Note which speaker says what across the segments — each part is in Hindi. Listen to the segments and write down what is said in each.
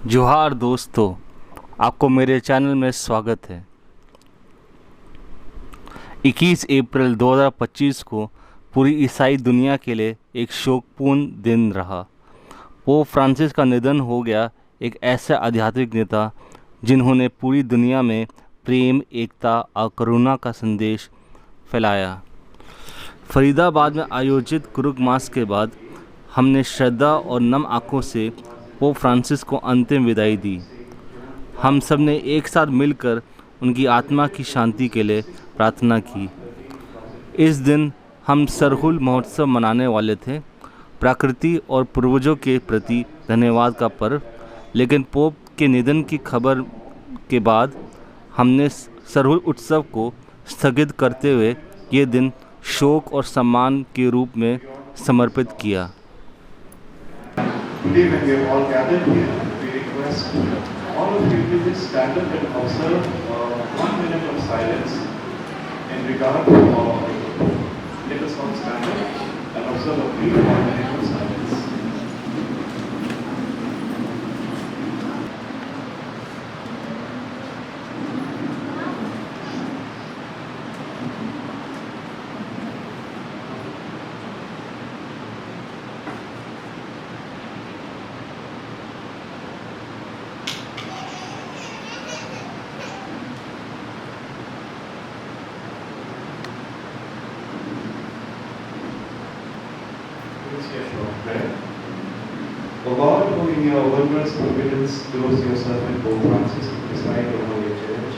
Speaker 1: जोहार दोस्तों, आपको मेरे चैनल में स्वागत है। 21 अप्रैल 2025 को पूरी ईसाई दुनिया के लिए एक शोकपूर्ण दिन रहा। पोप फ्रांसिस का निधन हो गया, एक ऐसा आध्यात्मिक नेता जिन्होंने पूरी दुनिया में प्रेम, एकता और करुणा का संदेश फैलाया। फरीदाबाद में आयोजित कुरुक मास के बाद हमने श्रद्धा और नम आंखों से पोप फ्रांसिस को अंतिम विदाई दी। हम सब ने एक साथ मिलकर उनकी आत्मा की शांति के लिए प्रार्थना की। इस दिन हम सरहुल महोत्सव मनाने वाले थे, प्रकृति और पूर्वजों के प्रति धन्यवाद का पर्व, लेकिन पोप के निधन की खबर के बाद हमने सरहुल उत्सव को स्थगित करते हुए ये दिन शोक और सम्मान के रूप में समर्पित किया।
Speaker 2: Today, when we are all gathered here, we request all of you to just stand up and observe 1 minute of silence in regard to let us all stand up and observe a brief 1 minute of silence. O God, who in your wondrous providence clothes yourself in Pope Francis to preside over your church,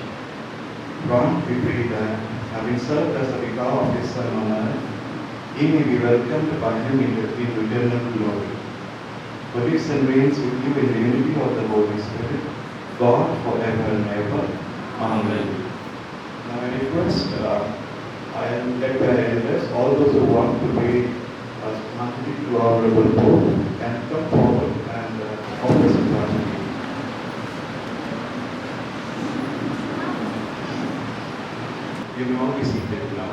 Speaker 2: grant, we pray that, having served as the vicar of his Son on earth, he may be welcomed by him into eternal glory. Who lives and reigns with you in the unity of the Holy Spirit, God forever and ever. Amen. Now I request, I am led by elders, all those who want to pay monthly to our Honorable Pope can come forward and offer some prayer. You may all be seated now.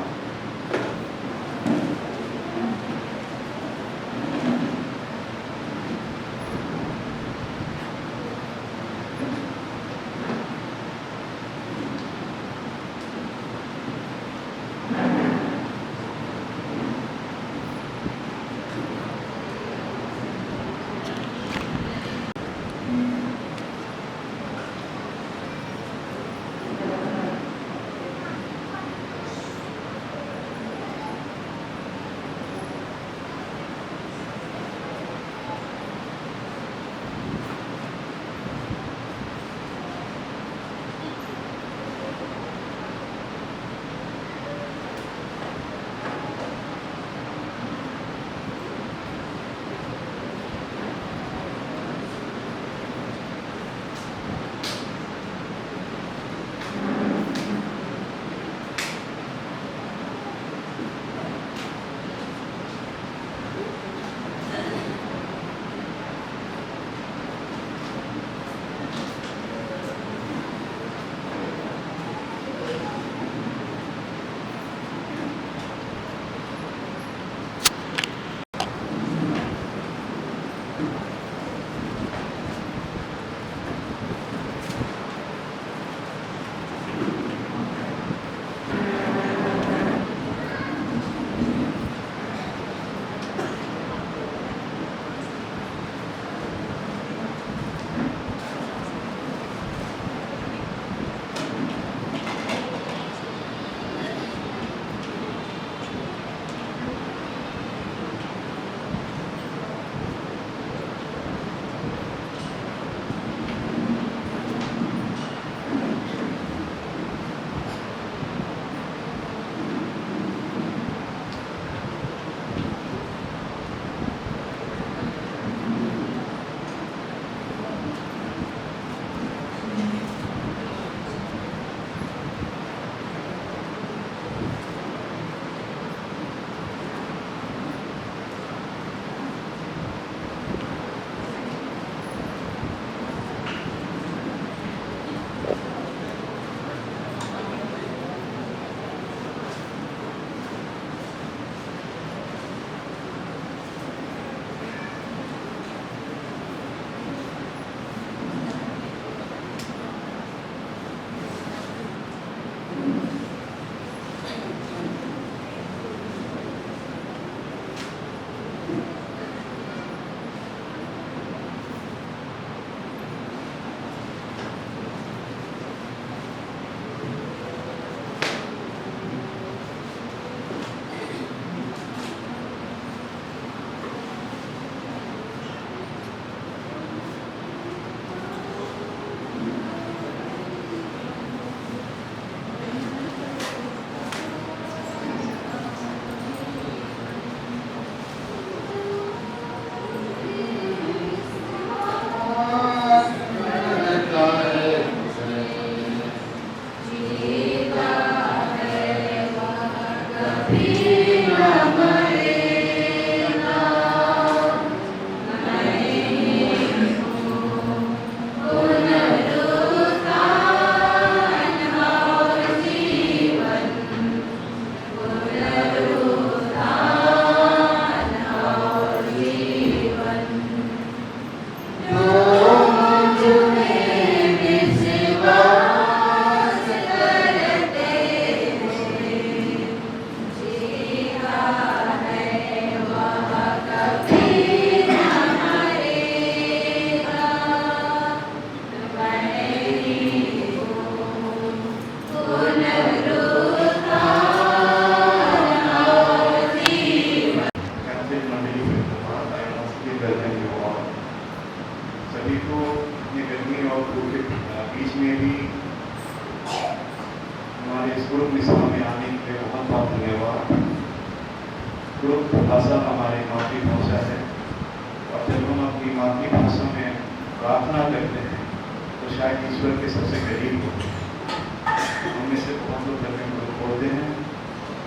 Speaker 2: सभी को अपनी गर्मी और धूप के बीच में भी हमारे इस ग्रुप मिसवा में आने के लिए बहुत बहुत धन्यवाद। ग्रुप भाषा हमारी मातृभाषा है और जब हम अपनी मातृभाषा में प्रार्थना करते हैं तो शायद ईश्वर के सबसे करीब होते हैं। उनमें से बहुत लोग घर में ग्रुप बोलते हैं,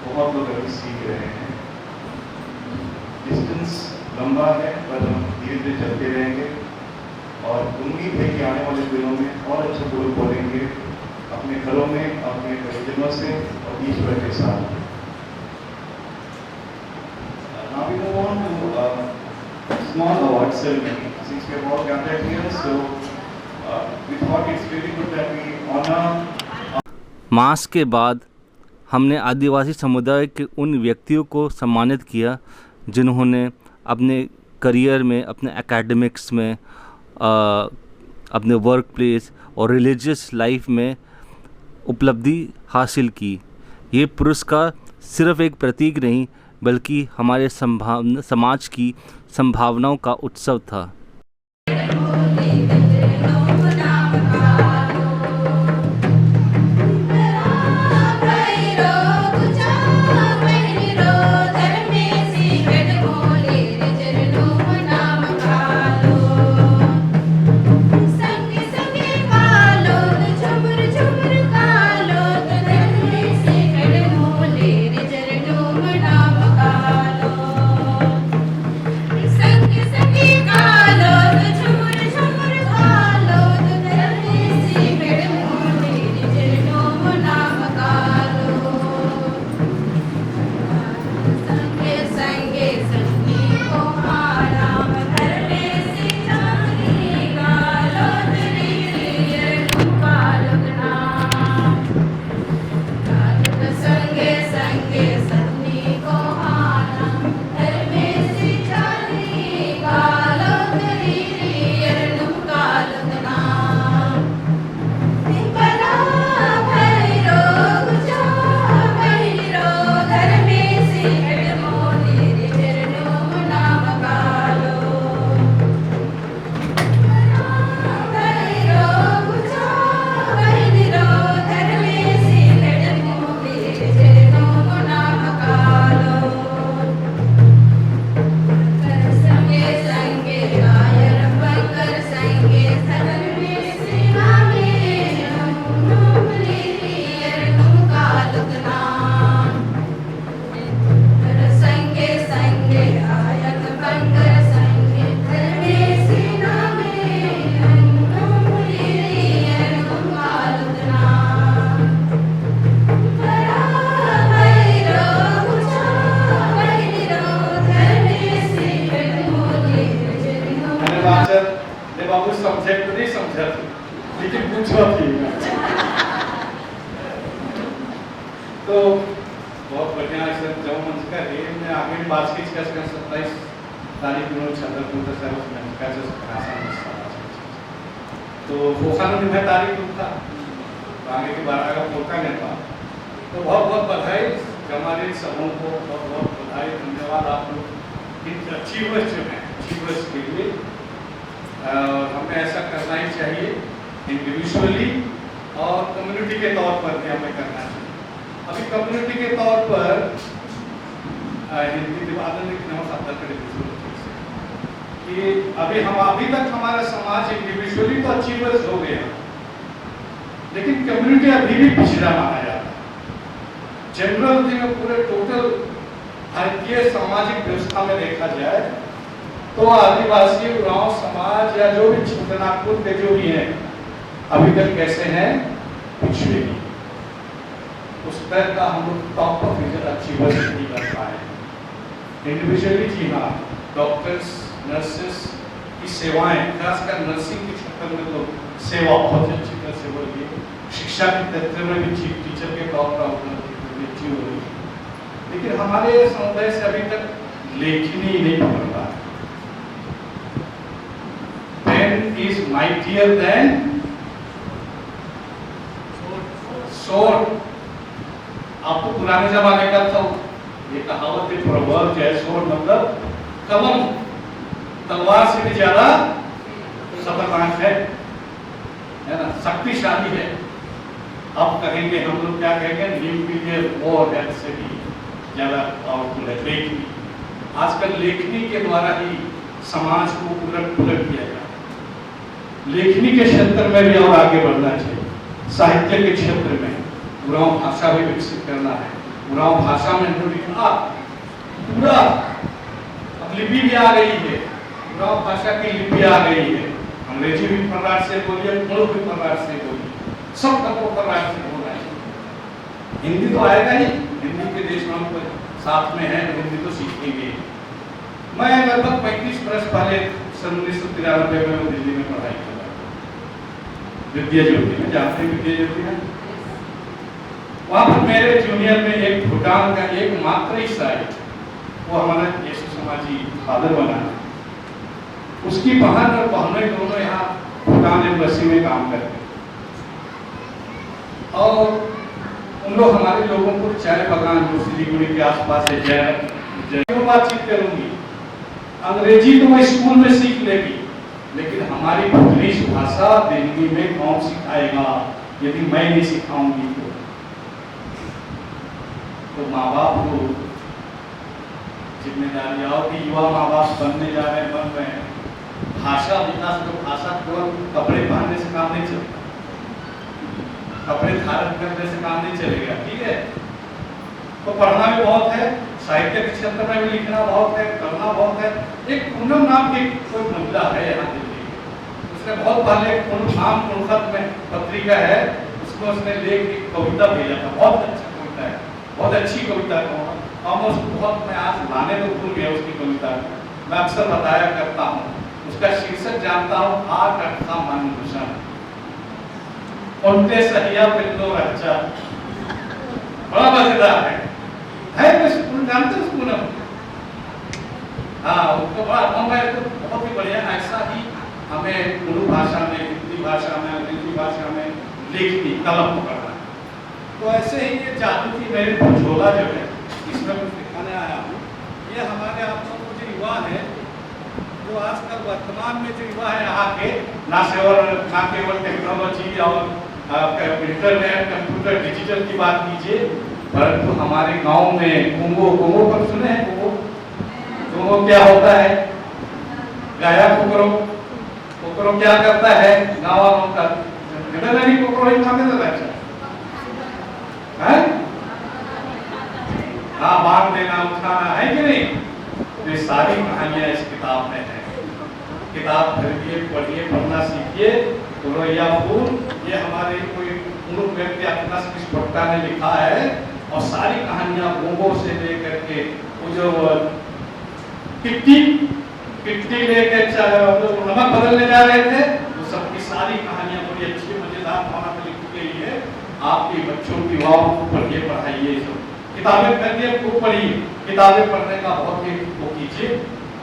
Speaker 2: बहुत लोग अभी सीख रहे हैं। डिस्टेंस लंबा है पर हम धीरे धीरे चलते रहेंगे और उम्मीद है कि आने वाले दिनों में और अच्छा ग्रुप बोलेंगे अपने घरों में, अपने परिजनों से और ईश्वर के साथ। Now we move on to a small award ceremony. Since we have all gathered here, so we thought it's really good that we honor.
Speaker 1: मास के बाद हमने आदिवासी समुदाय के उन व्यक्तियों को सम्मानित किया जिन्होंने अपने करियर में, अपने एकेडमिक्स में, अपने वर्क प्लेस और रिलीजियस लाइफ में उपलब्धि हासिल की। ये पुरस्कार सिर्फ़ एक प्रतीक नहीं बल्कि हमारे समाज की संभावनाओं का उत्सव था।
Speaker 3: सब्जेक्ट नहीं समझा लेकिन पूछा थी तो बहुत बढ़िया जब मंच का मैं आगे बात की 27 तारीख को छतरपुर का तो फोखाना में तारीख था आगे की 12 का फोका नहीं था तो बहुत बहुत बधाई हमारे समूह को, बहुत बहुत बधाई, धन्यवाद आप लोग इन अचीवर्स जो हैं अचीवर्स के लिए। हमें ऐसा करना ही चाहिए इंडिविजुअली और कम्युनिटी के तौर पर भी हमें करना चाहिए। अभी कम्युनिटी के तौर पर हिंदी कि अभी तक हमारा समाज इंडिविजुअली तो अचीवर्स हो गया लेकिन कम्युनिटी अभी भी पिछड़ा माना जाता है। जनरल में पूरे टोटल भारतीय सामाजिक व्यवस्था में देखा जाए तो आदिवासी गांव समाज या जो भी छोटनागपुर के जो भी हैं अभी तक कैसे हैं, पिछड़े नहीं। उस तरह का हम लोग टॉप ऑफ अचीवर्स नहीं कर पाए इंडिविजुअली। जी हाँ, डॉक्टर्स नर्सेस की सेवाएं खासकर नर्सिंग के क्षेत्र में तो सेवा बहुत अच्छी तरह से हो रही है। शिक्षा के क्षेत्र में भी चीफ टीचर के तौर पर अच्छी हो रही है लेकिन हमारे समुदाय से अभी तक लेखनी नहीं पढ़ रहा है। Pen is mightier than sword। आपको पुराने जमाने का था ये कहावत है, प्रवर्ब है। sword मतलब कलम, तलवार से भी ज्यादा खतरनाक है ना, शक्तिशाली है। अब कहेंगे हम लोग, क्या कहेंगे, न्यूक्लियर वॉर है, से भी ज़्यादा पावरफुल है लेखनी। आजकल लेखनी के द्वारा ही समाज को उलट पुलट किया जाता है। लेखनी के क्षेत्र में भी और आगे बढ़ना चाहिए, साहित्य के क्षेत्र में उरांव भाषा भी विकसित करना है। उरांव भाषा में लिखा पूरा, अब लिपि भी आ गई है, उरांव भाषा की लिपि आ गई है। अंग्रेजी भी फर्राट से बोलिए, तुणुक भी फर्राट से बोलिए, सब तत्व फर्राट से बोलना है। हिंदी तो आएगा ही, हिंदी के देश में हम साथ में हैं, हिंदी तो सीखेंगे। मैं लगभग 35 वर्ष पहले सन 1993 में दिल्ली में पढ़ाई कर रहा था, विद्या ज्योति में, जानते हैं विद्या ज्योति में। वहाँ पर मेरे जूनियर में एक भूटान का एक मात्र ईसाई, वो हमारा यीशु समाजी फादर बना, उसकी बहन और बहनें दोनों यहाँ भूटान एम्बेसी में काम करते हैं। और उन लोग हमारे लोगों को चाय बगान जो सिलीगुड़ी के आसपास है, क्यों बातचीत करूंगी, अंग्रेजी तो वो स्कूल में सीख लेगी, लेकिन हमारी भूतनीश भाषा दिल्ली में कौन सिखाएगा यदि मैं नहीं सिखाऊंगी तो माँ बाप को जिम्मेदारी आओ कि युवा माँ बाप बनने जा रहे हैं, बन रहे हैं। भाषा विकास, तो भाषा केवल कपड़े पहनने से काम नहीं चलता, कपड़े धारण करने से काम नहीं चलेगा, ठीक है। तो पढ़ना भी बहुत है, साहित्य के क्षेत्र में भी लिखना बहुत है, करना बहुत है। एक पूनम नाम की कोई महिला है यहाँ दिल्ली में, उसने बहुत पहले नाम कुणखत में पत्रिका है, उसको उसने लेख की कविता भेजा था, बहुत अच्छा कविता है, बहुत अच्छी कविता है। और उसको बहुत, मैं आज लाने तो भूल गया उसकी कविता, मैं अक्सर बताया करता हूँ। उसका शीर्षक जानता हूँ, आठ अट्ठा मन भूषण उल्टे सहिया पिंडो रच्चा, बड़ा मजेदार है तो स्कूल जानते हो स्कूल में, हाँ उसको बड़ा हमें तो बहुत ही बढ़िया। ऐसा ही हमें उर्दू भाषा में, हिंदी भाषा में, अंग्रेजी भाषा में लिखनी, कलम पकड़ना। तो ऐसे ही ये जादू की मेरी झोला जो है, इसमें कुछ दिखाने आया हूँ। ये हमारे आप लोगों जो युवा है, जो आजकल वर्तमान में जो युवा है यहाँ के, ना केवल टेक्नोलॉजी और इंटरनेट, कंप्यूटर, डिजिटल की बात कीजिए, परंतु हमारे गांव में कुंगो पर सुने हैं, कुंगो क्या होता है, गाया कुकरो क्या करता है गाँव वालों का, कुकरो ही खाते थे बच्चा, हाँ बांट देना, उठाना, है कि नहीं। तो ये सारी कहानियां इस किताब में है। किताब खरीदिए, पढ़िए, पढ़ना सीखिए। तो रोया फूल, ये हमारे कोई मूल व्यक्ति अपना स्पष्टता ने लिखा है, और सारी कहानियां गोंगो से लेकर के वो जो किट्टी लेकर नमक बदलने जा रहे थे, वो सबकी सारी कहानियां बड़ी अच्छी मजेदार भावना में लिखी गई है। आपके बच्चों की युवाओं को पढ़िए, पढ़ाइए, सब किताबें खरीदिए, खूब पढ़िए, किताबें पढ़ने का बहुत ही वो कीजिए।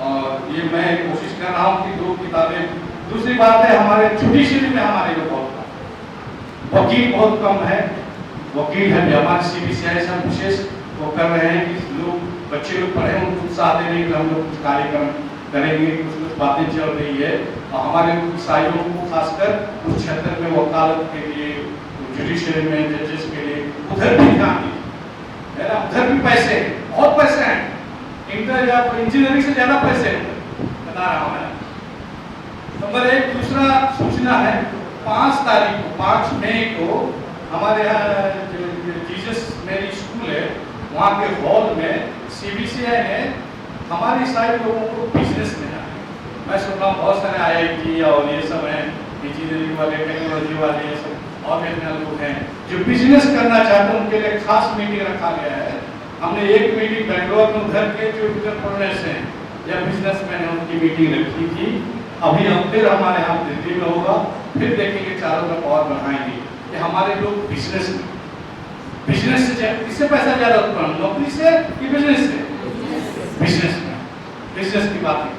Speaker 3: और ये मैं कोशिश कर रहा हूँ कि 2 किताबें। दूसरी बात है, हमारे जुडिशरी में हमारे लोग बहुत वकील बहुत कम है, वकील है हमारे CBCI से विशेष वो कर रहे हैं कि लोग, बच्चे लोग पढ़े, उनको उत्साह देने के लिए हम लोग कुछ कार्यक्रम करेंगे, कुछ बातें चल रही है। और हमारे ईसाइयों को खासकर उस क्षेत्र में वकालत के लिए, जुडिशरी में जजेस के लिए उधर भी ध्यान दीजिए, है ना। उधर भी पैसे, बहुत पैसे हैं, इंटर या इंजीनियरिंग से ज्यादा पैसे हैं, बता रहा हूँ मैं। नंबर 1 दूसरा सूचना है, 5 मई को हमारे यहाँ जीसस मेरी स्कूल है, वहाँ के हॉल में CBCI ने हमारे ईसाई लोगों को बिजनेस में आए। मैं सुन रहा हूँ बहुत सारे IIT और ये सब हैं, इंजीनियरिंग वाले, टेक्नोलॉजी वाले, ये सब और भी लोग हैं जो बिजनेस करना चाहते हैं, उनके लिए खास मीटिंग रखा गया है। हमने एक मीटिंग बेंगलोर में उधर के जो इंटरप्रेन्योर्स हैं या बिजनेसमैन हैं, उनकी मीटिंग रखी थी। अभी हम फिर हमारे यहाँ दिल्ली में होगा, फिर देखेंगे, चारों तरफ और बढ़ाएंगे कि हमारे लोग बिजनेस से किससे पैसा ज्यादा उत्पन्न, नौकरी से कि बिजनेस से? बिजनेस में, बिजनेस की बात है,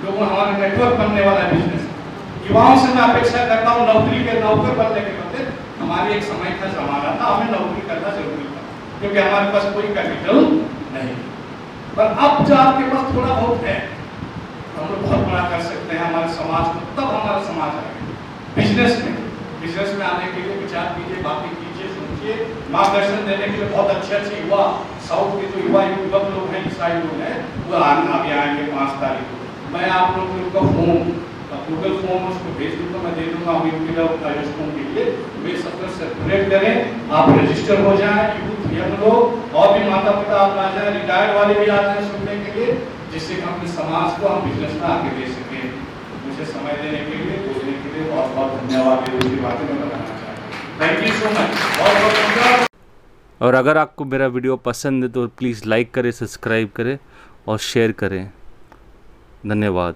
Speaker 3: लोगों हमारा नेटवर्क बनने वाला बिजनेस। युवाओं से मैं अपेक्षा करता हूँ नौकरी के नौकर बनने के बदले, हमारी एक समय का जमाना था, हमें नौकरी करना जरूरी था, क्योंकि हमारे पास कोई कैपिटल नहीं। पर अब जो आपके पास थोड़ा बहुत है, हम लोग बहुत बड़ा कर सकते हैं हमारे समाज को, तब हमारा समाज आएगा। बिजनेस में आने के लिए विचार कीजिए, बातें कीजिए, सोचिए, मार्गदर्शन देने के लिए बहुत अच्छे युवा, साउथ के जो युवक लोग हैं, ईसाई लोग हैं, वो आगे आएंगे 5 तारीख को। मैं आप लोग का फॉर्म, गूगल फॉर्म उसको भेज दूंगा, मैं दे दूंगा फॉर्म के लिए। वे सबको सर्कुलेट करें, आप रजिस्टर हो जाएं, यूथ यंग लोग और भी माता पिता आप आ जाए, रिटायर्ड वाले भी आ जाए सुनने के लिए, जिससे कि हम अपने समाज को हम बिजनेस में आगे दे सकें। मुझे समय देने के लिए, बोलने के लिए बहुत बहुत धन्यवाद। ये दूसरी बातें मैं बताना चाहता हूँ। थैंक यू सो मच, बहुत बहुत धन्यवाद।
Speaker 1: और अगर आपको मेरा वीडियो पसंद है तो प्लीज़ लाइक करें, सब्सक्राइब करें और शेयर करें। धन्यवाद।